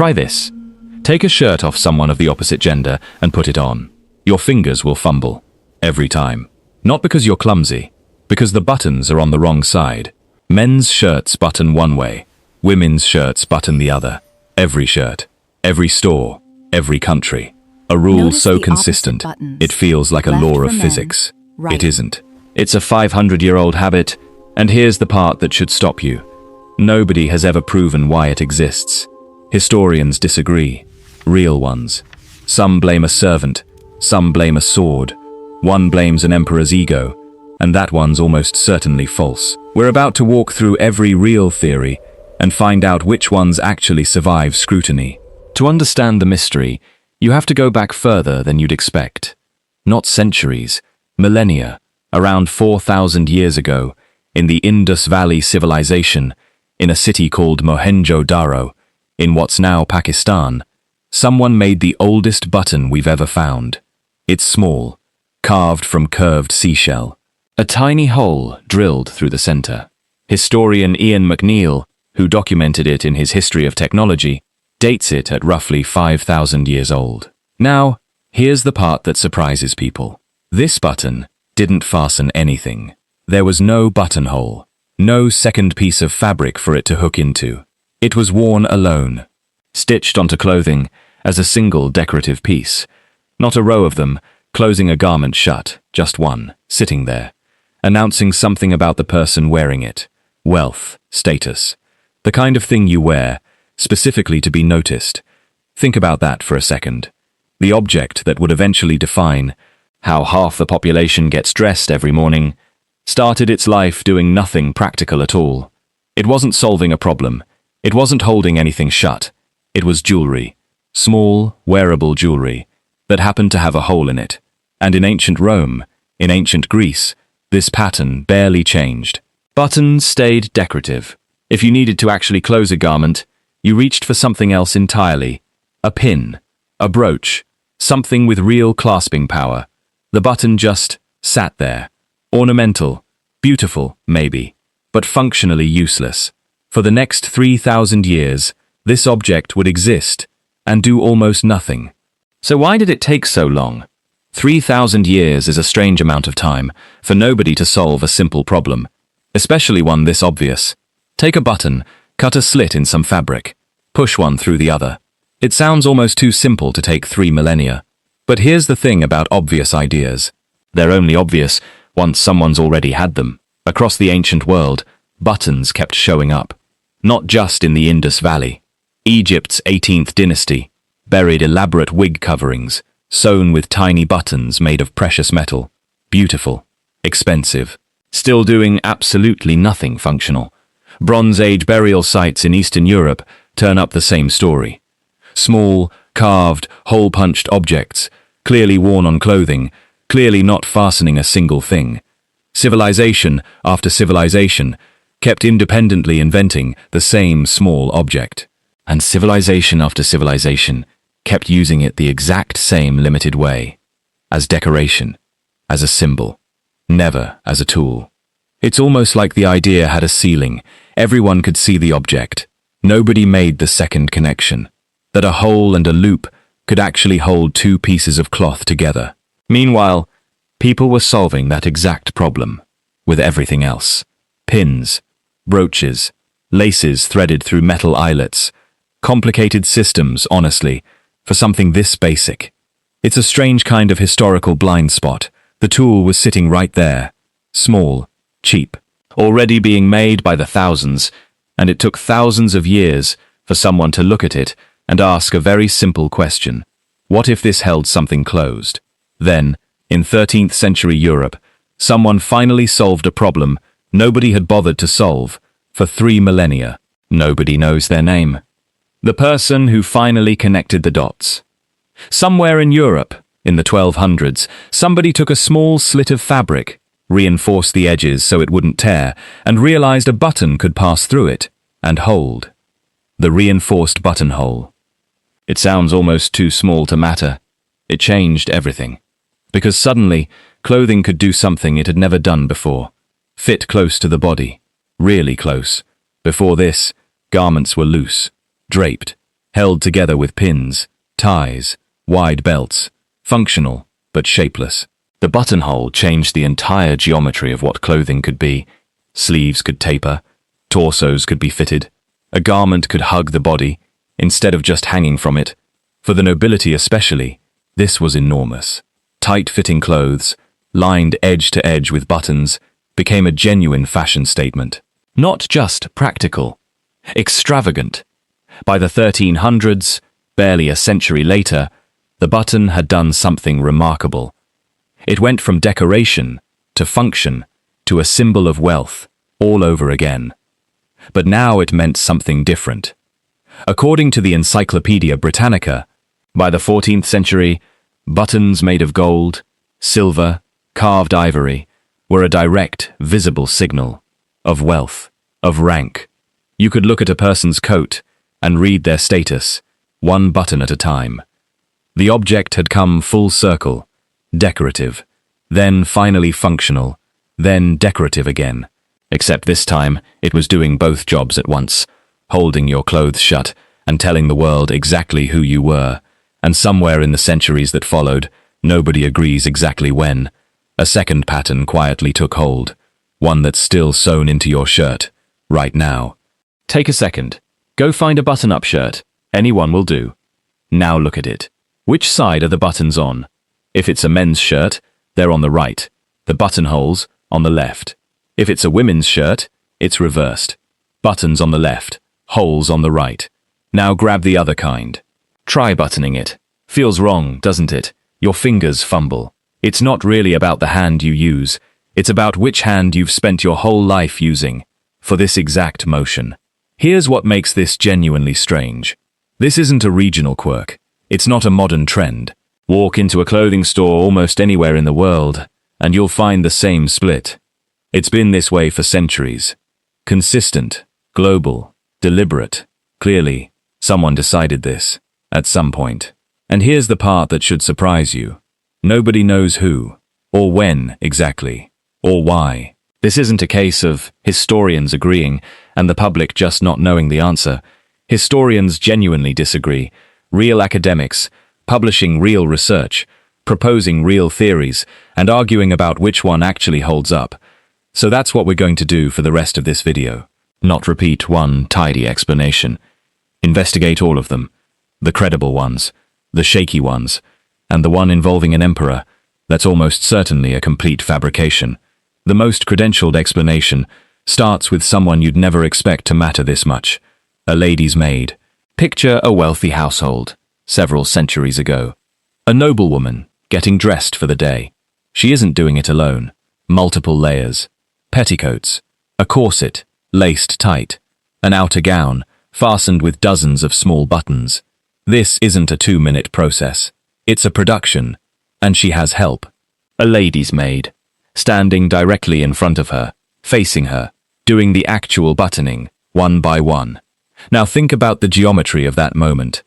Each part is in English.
Try this. Take a shirt off someone of the opposite gender and put it on. Your fingers will fumble. Every time. Not because you're clumsy, because the buttons are on the wrong side. Men's shirts button one way, women's shirts button the other. Every shirt, every store, every country. A rule Notice so the consistent, opposite buttons. it feels like a Left law for of men, physics. right. It isn't. It's a 500-year-old habit, and here's the part that should stop you. Nobody has ever proven why it exists. Historians disagree. Real ones. Some blame a servant, some blame a sword. One blames an emperor's ego, and that one's almost certainly false. We're about to walk through every real theory and find out which ones actually survive scrutiny. To understand the mystery, you have to go back further than you'd expect. Not centuries, millennia, around 4,000 years ago, in the Indus Valley Civilization, in a city called Mohenjo-Daro, in what's now Pakistan, someone made the oldest button we've ever found. It's small, carved from curved seashell. A tiny hole drilled through the center. Historian Ian McNeill, who documented it in his History of Technology, dates it at roughly 5,000 years old. Now, here's the part that surprises people. This button didn't fasten anything. There was no buttonhole, no second piece of fabric for it to hook into. It was worn alone, stitched onto clothing as a single decorative piece. Not a row of them, closing a garment shut, just one, sitting there, announcing something about the person wearing it. Wealth, status, the kind of thing you wear, specifically to be noticed. Think about that for a second. The object that would eventually define how half the population gets dressed every morning started its life doing nothing practical at all. It wasn't solving a problem. It wasn't holding anything shut. It was jewelry. Small, wearable jewelry that happened to have a hole in it. And in ancient Rome, in ancient Greece, this pattern barely changed. Buttons stayed decorative. If you needed to actually close a garment, you reached for something else entirely. A pin, a brooch, something with real clasping power. The button just sat there. Ornamental, beautiful, maybe, but functionally useless. For the next 3,000 years, this object would exist and do almost nothing. So why did it take so long? 3,000 years is a strange amount of time for nobody to solve a simple problem, especially one this obvious. Take a button, cut a slit in some fabric, push one through the other. It sounds almost too simple to take 3 millennia. But here's the thing about obvious ideas. They're only obvious once someone's already had them. Across the ancient world, buttons kept showing up. Not just in the Indus Valley. Egypt's 18th dynasty buried elaborate wig coverings, sewn with tiny buttons made of precious metal. Beautiful. Expensive. Still doing absolutely nothing functional. Bronze Age burial sites in Eastern Europe turn up the same story. Small, carved, hole-punched objects, clearly worn on clothing, clearly not fastening a single thing. Civilization after civilization kept independently inventing the same small object. And civilization after civilization kept using it the exact same limited way. As decoration, as a symbol, never as a tool. It's almost like the idea had a ceiling. Everyone could see the object. Nobody made the second connection. That a hole and a loop could actually hold 2 pieces of cloth together. Meanwhile, people were solving that exact problem with everything else. Pins, brooches, laces threaded through metal eyelets. Complicated systems, honestly, for something this basic. It's a strange kind of historical blind spot. The tool was sitting right there. Small, cheap, already being made by the thousands, and it took thousands of years for someone to look at it and ask a very simple question. What if this held something closed? Then, in 13th century Europe, someone finally solved a problem nobody had bothered to solve for 3 millennia. Nobody knows their name. The person who finally connected the dots. Somewhere in Europe, in the 1200s, somebody took a small slit of fabric, reinforced the edges so it wouldn't tear, and realized a button could pass through it and hold. The reinforced buttonhole. It sounds almost too small to matter. It changed everything. Because suddenly, clothing could do something it had never done before. Fit close to the body. Really close. Before this, garments were loose, draped, held together with pins, ties, wide belts, functional but shapeless. The buttonhole changed the entire geometry of what clothing could be. Sleeves could taper, torsos could be fitted, a garment could hug the body, instead of just hanging from it. For the nobility especially, this was enormous. Tight-fitting clothes, lined edge to edge with buttons, became a genuine fashion statement. Not just practical, extravagant. By the 1300s, barely a century later, the button had done something remarkable. It went from decoration to function to a symbol of wealth all over again. But now it meant something different. According to the Encyclopedia Britannica, by the 14th century, buttons made of gold, silver, carved ivory were a direct, visible signal of wealth, of rank. You could look at a person's coat and read their status, one button at a time. The object had come full circle, decorative, then finally functional, then decorative again. Except this time, it was doing both jobs at once, holding your clothes shut and telling the world exactly who you were. And somewhere in the centuries that followed, nobody agrees exactly when, a second pattern quietly took hold, one that's still sewn into your shirt, right now. Take a second. Go find a button-up shirt. Anyone will do. Now look at it. Which side are the buttons on? If it's a men's shirt, they're on the right, the buttonholes on the left. If it's a women's shirt, it's reversed. Buttons on the left, holes on the right. Now grab the other kind. Try buttoning it. Feels wrong, doesn't it? Your fingers fumble. It's not really about the hand you use. It's about which hand you've spent your whole life using for this exact motion. Here's what makes this genuinely strange. This isn't a regional quirk. It's not a modern trend. Walk into a clothing store almost anywhere in the world, and you'll find the same split. It's been this way for centuries. Consistent, global, deliberate. Clearly, someone decided this, at some point. And here's the part that should surprise you. Nobody knows who, or when exactly, or why. This isn't a case of historians agreeing and the public just not knowing the answer. Historians genuinely disagree. Real academics, publishing real research, proposing real theories, and arguing about which one actually holds up. So that's what we're going to do for the rest of this video. Not repeat one tidy explanation. Investigate all of them. The credible ones, the shaky ones, and the one involving an emperor that's almost certainly a complete fabrication. The most credentialed explanation starts with someone you'd never expect to matter this much. A lady's maid. Picture a wealthy household, several centuries ago. A noblewoman getting dressed for the day. She isn't doing it alone. Multiple layers. Petticoats. A corset, laced tight. An outer gown, fastened with dozens of small buttons. This isn't a 2-minute process. It's a production, and she has help. A lady's maid, standing directly in front of her, facing her, doing the actual buttoning, one by one. Now think about the geometry of that moment.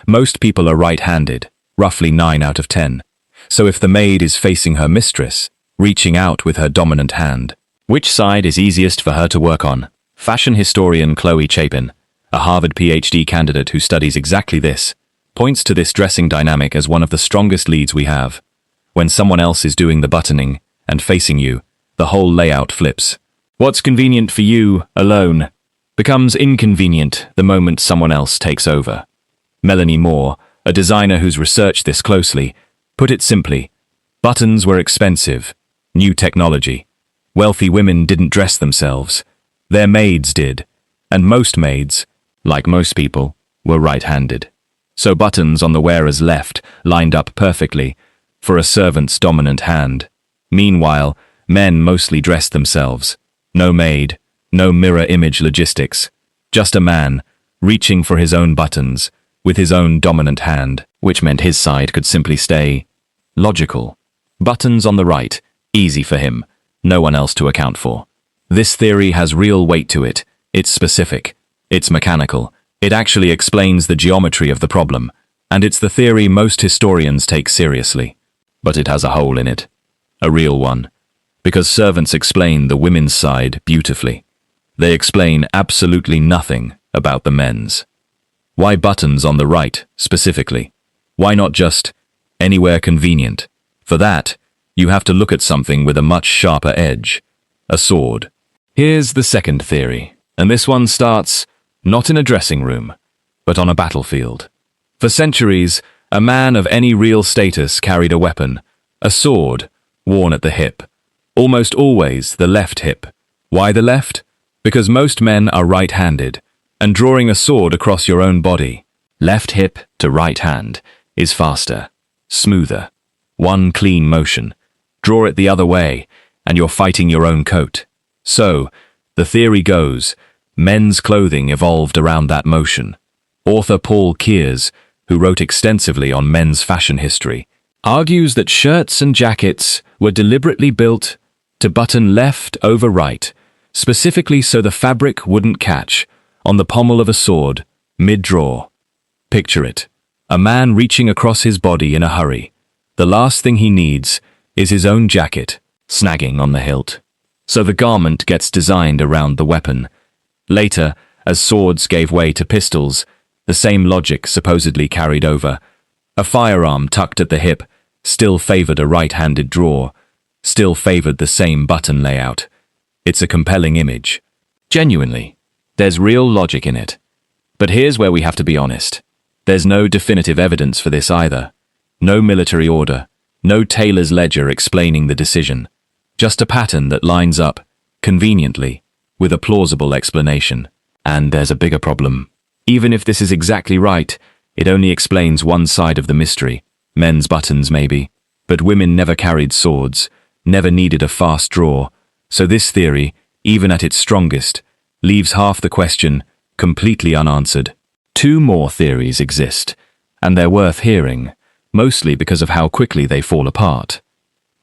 Most people are right-handed, roughly 9 out of 10. So if the maid is facing her mistress, reaching out with her dominant hand, which side is easiest for her to work on? Fashion historian Chloe Chapin, a Harvard PhD candidate who studies exactly this, points to this dressing dynamic as one of the strongest leads we have. When someone else is doing the buttoning and facing you, the whole layout flips. What's convenient for you, alone, becomes inconvenient the moment someone else takes over. Melanie Moore, a designer who's researched this closely, put it simply: buttons were expensive, new technology. Wealthy women didn't dress themselves. Their maids did. And most maids, like most people, were right-handed. So buttons on the wearer's left lined up perfectly for a servant's dominant hand. Meanwhile, men mostly dressed themselves. No maid, no mirror image logistics. Just a man, reaching for his own buttons, with his own dominant hand, which meant his side could simply stay logical. Buttons on the right, easy for him, no one else to account for. This theory has real weight to it. It's specific. It's mechanical. It actually explains the geometry of the problem, and it's the theory most historians take seriously. But it has a hole in it. A real one. Because servants explain the women's side beautifully. They explain absolutely nothing about the men's. Why buttons on the right, specifically? Why not just anywhere convenient? For that, you have to look at something with a much sharper edge. A sword. Here's the second theory, and this one starts not in a dressing room, but on a battlefield. For centuries, a man of any real status carried a weapon, a sword, worn at the hip. Almost always the left hip. Why the left? Because most men are right-handed, and drawing a sword across your own body, left hip to right hand, is faster, smoother. One clean motion. Draw it the other way, and you're fighting your own coat. So, the theory goes, men's clothing evolved around that motion. Author Paul Kears, who wrote extensively on men's fashion history, argues that shirts and jackets were deliberately built to button left over right, specifically so the fabric wouldn't catch on the pommel of a sword, mid-draw. Picture it. A man reaching across his body in a hurry. The last thing he needs is his own jacket, snagging on the hilt. So the garment gets designed around the weapon. Later, as swords gave way to pistols, the same logic supposedly carried over. A firearm tucked at the hip still favored a right-handed draw, still favored the same button layout. It's a compelling image. Genuinely, there's real logic in it. But here's where we have to be honest. There's no definitive evidence for this either. No military order, no tailor's ledger explaining the decision. Just a pattern that lines up, conveniently, with a plausible explanation. And there's a bigger problem. Even if this is exactly right, it only explains one side of the mystery. Men's buttons, maybe. But women never carried swords, never needed a fast draw. So this theory, even at its strongest, leaves half the question completely unanswered. Two more theories exist, and they're worth hearing, mostly because of how quickly they fall apart.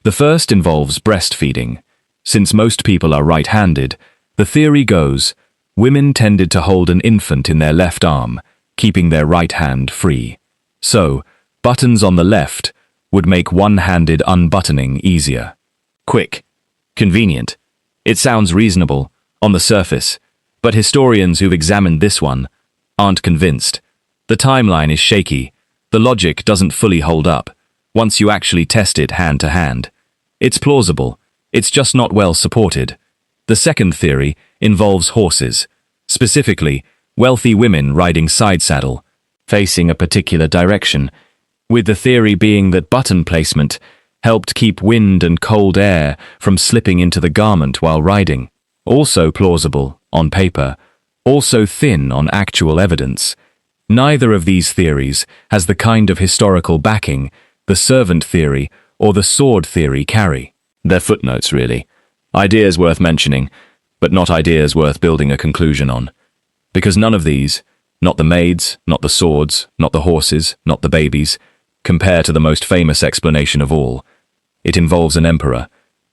The first involves breastfeeding. Since most people are right-handed, the theory goes, women tended to hold an infant in their left arm, keeping their right hand free. So, buttons on the left would make one-handed unbuttoning easier. Quick. Convenient. It sounds reasonable, on the surface, but historians who've examined this one aren't convinced. The timeline is shaky. The logic doesn't fully hold up once you actually test it hand to hand. It's plausible. It's just not well supported. The second theory involves horses, specifically wealthy women riding side saddle, facing a particular direction, with the theory being that button placement helped keep wind and cold air from slipping into the garment while riding. Also plausible, on paper, also thin on actual evidence. Neither of these theories has the kind of historical backing the servant theory or the sword theory carry. They're footnotes, really. Ideas worth mentioning, but not ideas worth building a conclusion on. Because none of these, not the maids, not the swords, not the horses, not the babies, compare to the most famous explanation of all. It involves an emperor,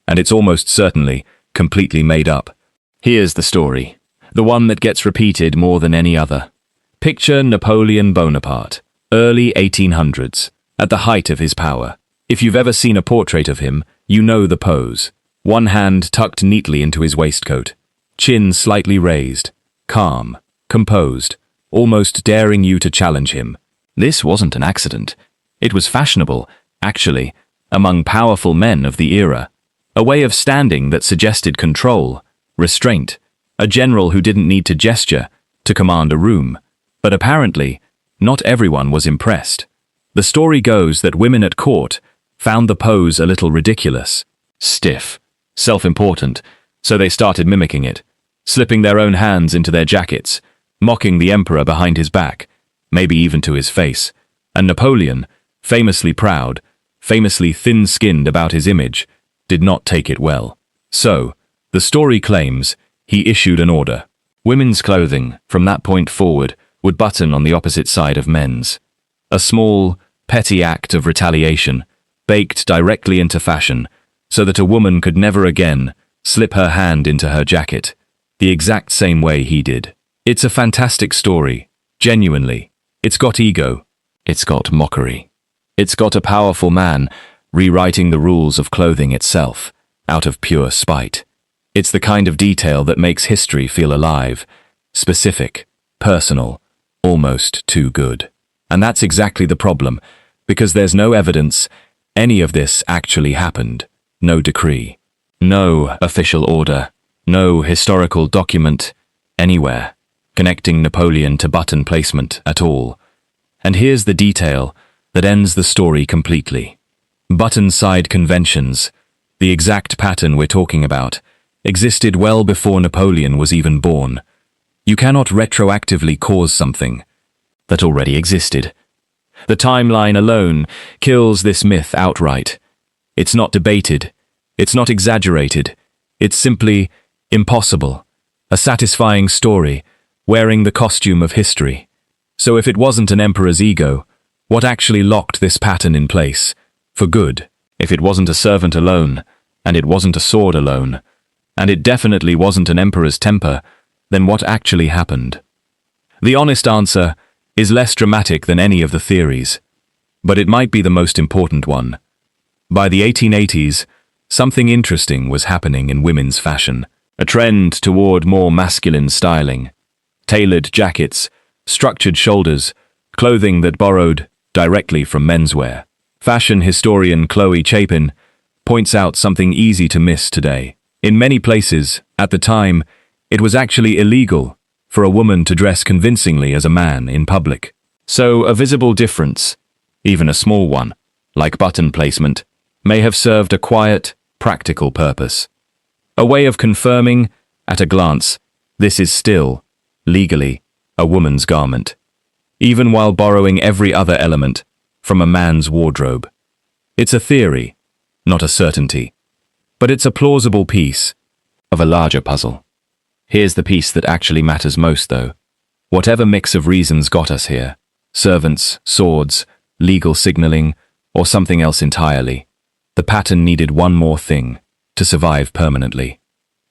and it's almost certainly completely made up. Here's the story, the one that gets repeated more than any other. Picture Napoleon Bonaparte, early 1800s, at the height of his power. If you've ever seen a portrait of him, you know the pose. One hand tucked neatly into his waistcoat, chin slightly raised, calm, composed, almost daring you to challenge him. This wasn't an accident. It was fashionable, actually, among powerful men of the era. A way of standing that suggested control, restraint, a general who didn't need to gesture to command a room. But apparently, not everyone was impressed. The story goes that women at court found the pose a little ridiculous, stiff, self-important, so they started mimicking it, slipping their own hands into their jackets, mocking the emperor behind his back, maybe even to his face. And Napoleon, famously proud, famously thin-skinned about his image, did not take it well. So, the story claims, he issued an order. Women's clothing, from that point forward, would button on the opposite side of men's. A small, petty act of retaliation, baked directly into fashion, so that a woman could never again slip her hand into her jacket, the exact same way he did. It's a fantastic story, genuinely. It's got ego. It's got mockery. It's got a powerful man rewriting the rules of clothing itself, out of pure spite. It's the kind of detail that makes history feel alive, specific, personal, Almost too good. And that's exactly the problem, because there's no evidence any of this actually happened. No decree, no official order, no historical document anywhere connecting Napoleon to button placement at all. And here's the detail that ends the story completely. Button side conventions, the exact pattern we're talking about, existed well before Napoleon was even born. You cannot retroactively cause something that already existed. The timeline alone kills this myth outright. It's not debated. It's not exaggerated. It's simply impossible. A satisfying story, wearing the costume of history. So if it wasn't an emperor's ego, what actually locked this pattern in place? For good. If it wasn't a servant alone, and it wasn't a sword alone, and it definitely wasn't an emperor's temper, then what actually happened? The honest answer is less dramatic than any of the theories, but it might be the most important one. By the 1880s, something interesting was happening in women's fashion, a trend toward more masculine styling. Tailored jackets, structured shoulders, clothing that borrowed directly from menswear. Fashion historian Chloe Chapin points out something easy to miss today. In many places, at the time, it was actually illegal for a woman to dress convincingly as a man in public. So a visible difference, even a small one, like button placement, may have served a quiet, practical purpose. A way of confirming, at a glance, this is still, legally, a woman's garment, even while borrowing every other element from a man's wardrobe. It's a theory, not a certainty, but it's a plausible piece of a larger puzzle. Here's the piece that actually matters most, though. Whatever mix of reasons got us here, servants, swords, legal signaling, or something else entirely, the pattern needed one more thing to survive permanently: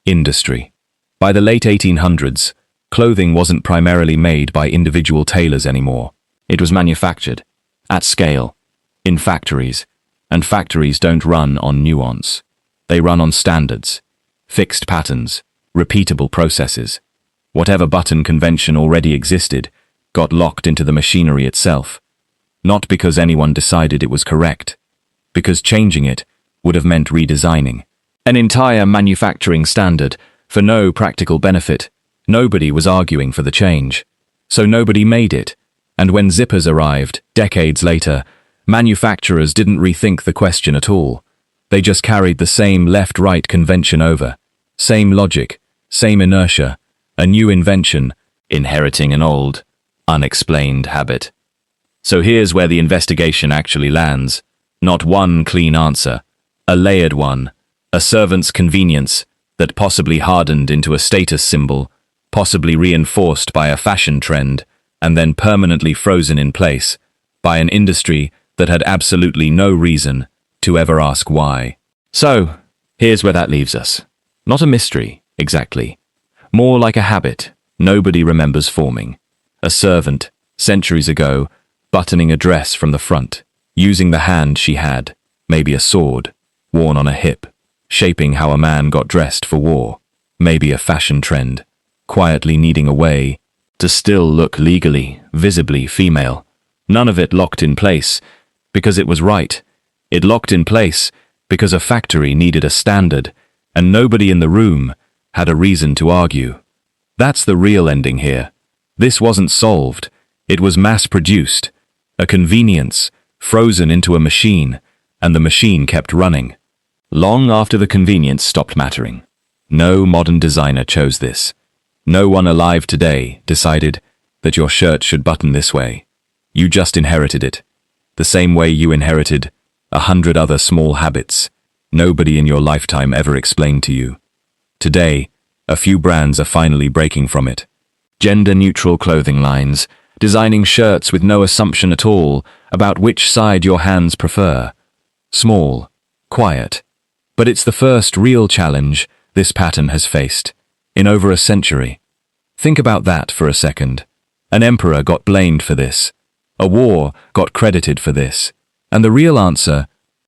industry. By the late 1800s, clothing wasn't primarily made by individual tailors anymore. It was manufactured, at scale, in factories, and factories don't run on nuance. They run on standards, fixed patterns, repeatable processes. Whatever button convention already existed got locked into the machinery itself, not because anyone decided it was correct, because changing it would have meant redesigning an entire manufacturing standard for no practical benefit. Nobody was arguing for the change, so nobody made it. And when zippers arrived, decades later, manufacturers didn't rethink the question at all. They just carried the same left-right convention over. Same logic, same inertia, a new invention, inheriting an old, unexplained habit. So here's where the investigation actually lands. Not one clean answer, a layered one, a servant's convenience that possibly hardened into a status symbol, possibly reinforced by a fashion trend, and then permanently frozen in place by an industry that had absolutely no reason to ever ask why. So, here's where that leaves us. Not a mystery, exactly. More like a habit nobody remembers forming. A servant, centuries ago, buttoning a dress from the front, using the hand she had, maybe a sword, worn on a hip, shaping how a man got dressed for war, maybe a fashion trend, quietly needing a way to still look legally, visibly female. None of it locked in place because it was right. It locked in place because a factory needed a standard, and nobody in the room had a reason to argue. That's the real ending here. This wasn't solved. It was mass-produced, a convenience, frozen into a machine, and the machine kept running. Long after the convenience stopped mattering. No modern designer chose this. No one alive today decided that your shirt should button this way. You just inherited it, the same way you inherited 100 other small habits nobody in your lifetime ever explained to you. Today, a few brands are finally breaking from it. Gender-neutral clothing lines, designing shirts with no assumption at all about which side your hands prefer. Small, quiet. But it's the first real challenge this pattern has faced in over a century. Think about that for a second. An emperor got blamed for this. A war got credited for this. And the real answer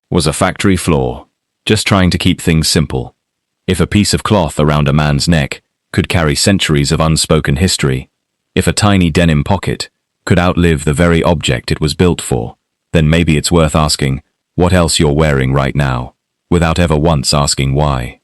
was a factory floor, just trying to keep things simple. If a piece of cloth around a man's neck could carry centuries of unspoken history, If a tiny denim pocket could outlive the very object it was built for, then maybe it's worth asking what else you're wearing right now, without ever once asking why.